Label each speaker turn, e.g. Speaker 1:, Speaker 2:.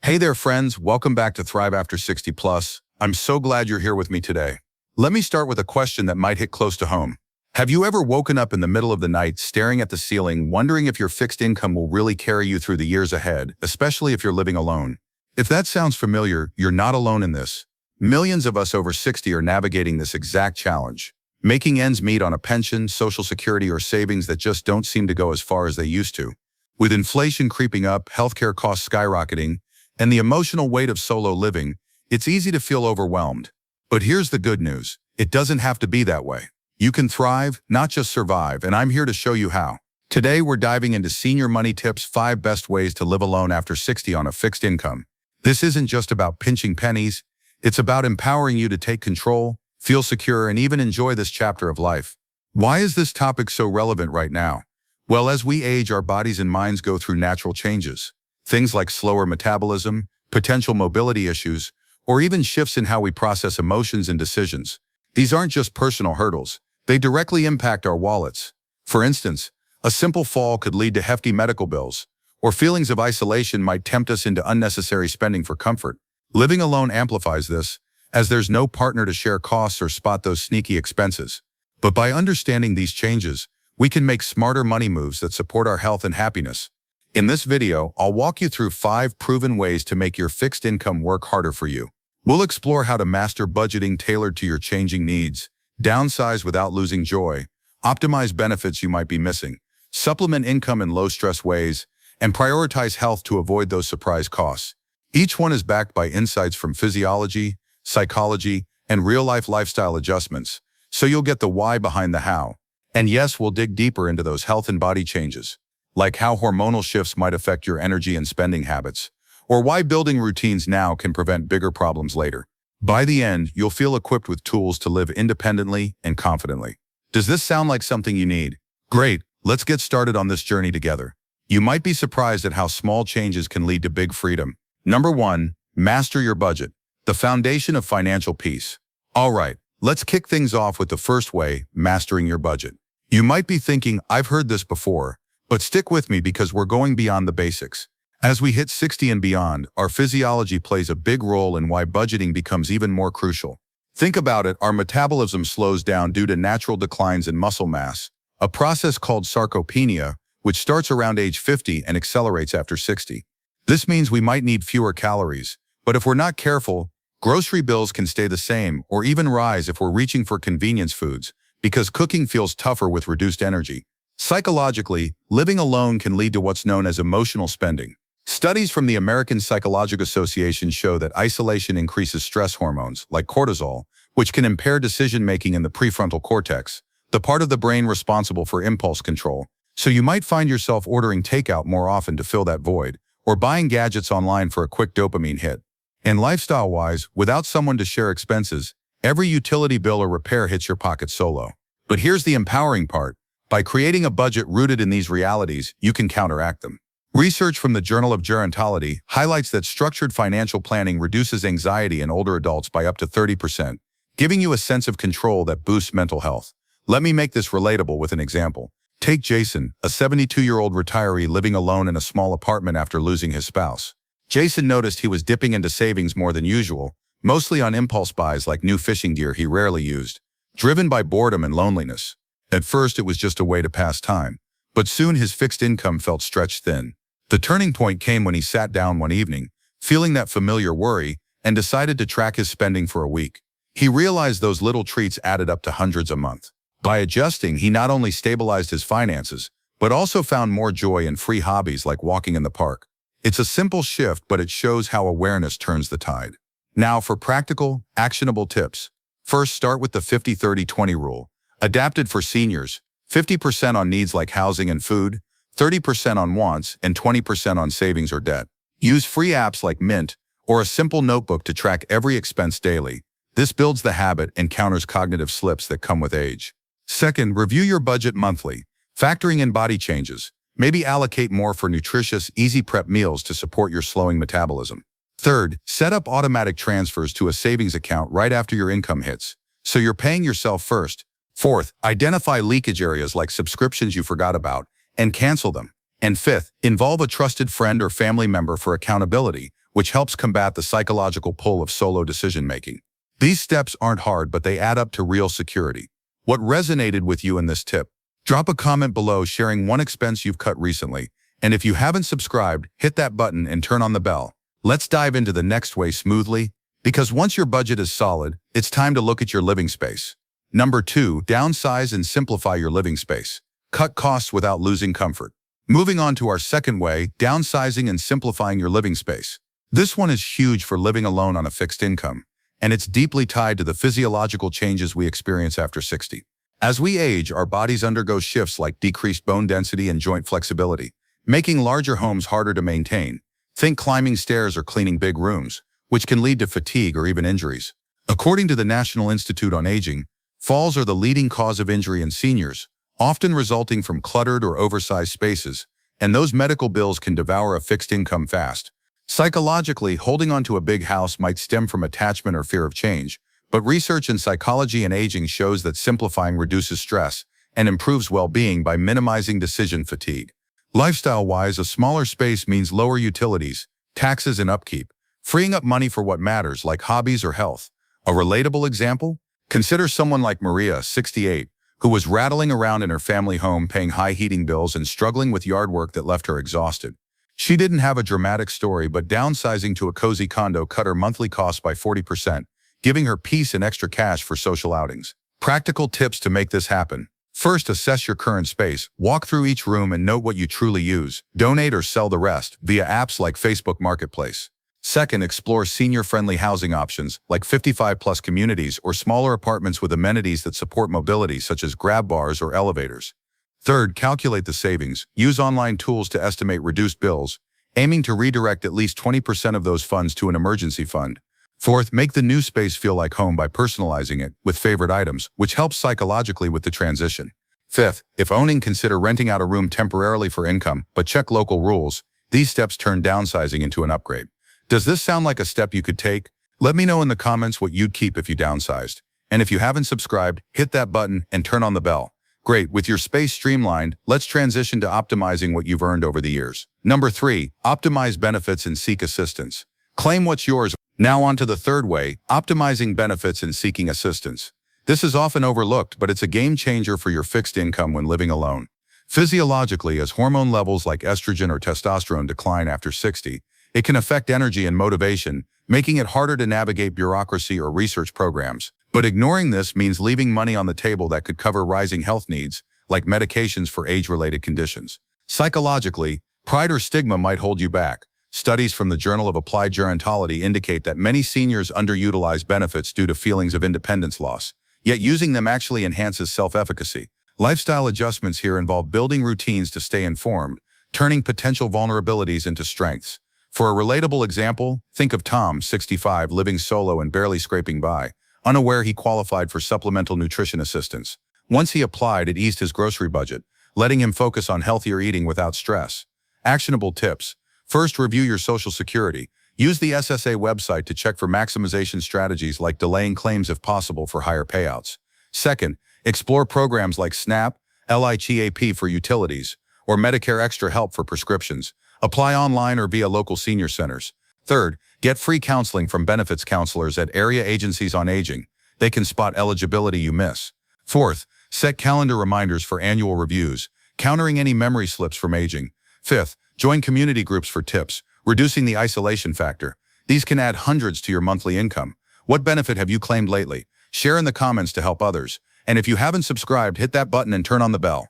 Speaker 1: Hey there, friends. Welcome back to Thrive After 60 Plus. I'm so glad you're here with me today. Let me start with a question that might hit close to home. Have you ever woken up in the middle of the night staring at the ceiling, wondering if your fixed income will really carry you through the years ahead, especially if you're living alone? If that sounds familiar, you're not alone in this. Millions of us over 60 are navigating this exact challenge, making ends meet on a pension, social security, or savings that just don't seem to go as far as they used to. With inflation creeping up, healthcare costs skyrocketing, and the emotional weight of solo living, it's easy to feel overwhelmed. But here's the good news. It doesn't have to be that way. You can thrive, not just survive, and I'm here to show you how. Today, we're diving into Senior Money Tips 5 Best Ways to Live Alone After 60 on a Fixed Income. This isn't just about pinching pennies. It's about empowering you to take control, feel secure, and even enjoy this chapter of life. Why is this topic so relevant right now? Well, as we age, our bodies and minds go through natural changes. Things like slower metabolism, potential mobility issues, or even shifts in how we process emotions and decisions. These aren't just personal hurdles. They directly impact our wallets. For instance, a simple fall could lead to hefty medical bills, or feelings of isolation might tempt us into unnecessary spending for comfort. Living alone amplifies this, as there's no partner to share costs or spot those sneaky expenses. But by understanding these changes, we can make smarter money moves that support our health and happiness. In this video, I'll walk you through 5 proven ways to make your fixed income work harder for you. We'll explore how to master budgeting tailored to your changing needs, downsize without losing joy, optimize benefits you might be missing, supplement income in low-stress ways, and prioritize health to avoid those surprise costs. Each one is backed by insights from physiology, psychology, and real-life lifestyle adjustments, so you'll get the why behind the how. And yes, we'll dig deeper into those health and body changes, like how hormonal shifts might affect your energy and spending habits, or why building routines now can prevent bigger problems later. By the end, you'll feel equipped with tools to live independently and confidently. Does this sound like something you need? Great, let's get started on this journey together. You might be surprised at how small changes can lead to big freedom. Number 1, master your budget, the foundation of financial peace. All right, let's kick things off with the first way, mastering your budget. You might be thinking, I've heard this before, but stick with me because we're going beyond the basics. As we hit 60 and beyond, our physiology plays a big role in why budgeting becomes even more crucial. Think about it, our metabolism slows down due to natural declines in muscle mass, a process called sarcopenia, which starts around age 50 and accelerates after 60. This means we might need fewer calories, but if we're not careful, grocery bills can stay the same or even rise if we're reaching for convenience foods, because cooking feels tougher with reduced energy. Psychologically, living alone can lead to what's known as emotional spending. Studies from the American Psychological Association show that isolation increases stress hormones, like cortisol, which can impair decision-making in the prefrontal cortex, the part of the brain responsible for impulse control. So you might find yourself ordering takeout more often to fill that void, or buying gadgets online for a quick dopamine hit. And lifestyle-wise, without someone to share expenses, every utility bill or repair hits your pocket solo. But here's the empowering part. By creating a budget rooted in these realities, you can counteract them. Research from the Journal of Gerontology highlights that structured financial planning reduces anxiety in older adults by up to 30%, giving you a sense of control that boosts mental health. Let me make this relatable with an example. Take Jason, a 72-year-old retiree living alone in a small apartment after losing his spouse. Jason noticed he was dipping into savings more than usual, mostly on impulse buys like new fishing gear he rarely used, driven by boredom and loneliness. At first, it was just a way to pass time, but soon his fixed income felt stretched thin. The turning point came when he sat down one evening, feeling that familiar worry, and decided to track his spending for a week. He realized those little treats added up to hundreds a month. By adjusting, he not only stabilized his finances, but also found more joy in free hobbies like walking in the park. It's a simple shift, but it shows how awareness turns the tide. Now for practical, actionable tips. First, start with the 50-30-20 rule. Adapted for seniors, 50% on needs like housing and food, 30% on wants, and 20% on savings or debt. Use free apps like Mint or a simple notebook to track every expense daily. This builds the habit and counters cognitive slips that come with age. Second, review your budget monthly, factoring in body changes. Maybe allocate more for nutritious, easy prep meals to support your slowing metabolism. Third, set up automatic transfers to a savings account right after your income hits, so you're paying yourself first. Fourth, identify leakage areas like subscriptions you forgot about and cancel them. And fifth, involve a trusted friend or family member for accountability, which helps combat the psychological pull of solo decision-making. These steps aren't hard, but they add up to real security. What resonated with you in this tip? Drop a comment below sharing one expense you've cut recently. And if you haven't subscribed, hit that button and turn on the bell. Let's dive into the next way smoothly, because once your budget is solid, it's time to look at your living space. Number 2, downsize and simplify your living space. Cut costs without losing comfort. Moving on to our second way, downsizing and simplifying your living space. This one is huge for living alone on a fixed income, and it's deeply tied to the physiological changes we experience after 60. As we age, our bodies undergo shifts like decreased bone density and joint flexibility, making larger homes harder to maintain. Think climbing stairs or cleaning big rooms, which can lead to fatigue or even injuries. According to the National Institute on Aging, falls are the leading cause of injury in seniors, often resulting from cluttered or oversized spaces, and those medical bills can devour a fixed income fast. Psychologically, holding onto a big house might stem from attachment or fear of change, but research in psychology and aging shows that simplifying reduces stress and improves well-being by minimizing decision fatigue. Lifestyle-wise, a smaller space means lower utilities, taxes, and upkeep, freeing up money for what matters, like hobbies or health. A relatable example? Consider someone like Maria, 68, who was rattling around in her family home paying high heating bills and struggling with yard work that left her exhausted. She didn't have a dramatic story, but downsizing to a cozy condo cut her monthly costs by 40%, giving her peace and extra cash for social outings. Practical tips to make this happen. First, assess your current space. Walk through each room and note what you truly use. Donate or sell the rest via apps like Facebook Marketplace. Second, explore senior-friendly housing options like 55-plus communities or smaller apartments with amenities that support mobility, such as grab bars or elevators. Third, calculate the savings. Use online tools to estimate reduced bills, aiming to redirect at least 20% of those funds to an emergency fund. Fourth, make the new space feel like home by personalizing it with favorite items, which helps psychologically with the transition. Fifth, if owning, consider renting out a room temporarily for income, but check local rules. These steps turn downsizing into an upgrade. Does this sound like a step you could take? Let me know in the comments what you'd keep if you downsized. And if you haven't subscribed, hit that button and turn on the bell. Great, with your space streamlined, let's transition to optimizing what you've earned over the years. Number 3, optimize benefits and seek assistance. Claim what's yours. Now on to the third way, optimizing benefits and seeking assistance. This is often overlooked, but it's a game changer for your fixed income when living alone. Physiologically, as hormone levels like estrogen or testosterone decline after 60, it can affect energy and motivation, making it harder to navigate bureaucracy or research programs. But ignoring this means leaving money on the table that could cover rising health needs, like medications for age-related conditions. Psychologically, pride or stigma might hold you back. Studies from the Journal of Applied Gerontology indicate that many seniors underutilize benefits due to feelings of independence loss, yet using them actually enhances self-efficacy. Lifestyle adjustments here involve building routines to stay informed, turning potential vulnerabilities into strengths. For a relatable example, think of Tom, 65, living solo and barely scraping by, unaware he qualified for supplemental nutrition assistance. Once he applied, it eased his grocery budget, letting him focus on healthier eating without stress. Actionable tips. First, review your Social Security. Use the SSA website to check for maximization strategies like delaying claims if possible for higher payouts. Second, explore programs like SNAP, LIHEAP for utilities, or Medicare Extra Help for prescriptions. Apply online or via local senior centers. Third, get free counseling from benefits counselors at area agencies on aging. They can spot eligibility you miss. Fourth, set calendar reminders for annual reviews, countering any memory slips from aging. Fifth, join community groups for tips, reducing the isolation factor. These can add hundreds to your monthly income. What benefit have you claimed lately? Share in the comments to help others. And if you haven't subscribed, hit that button and turn on the bell.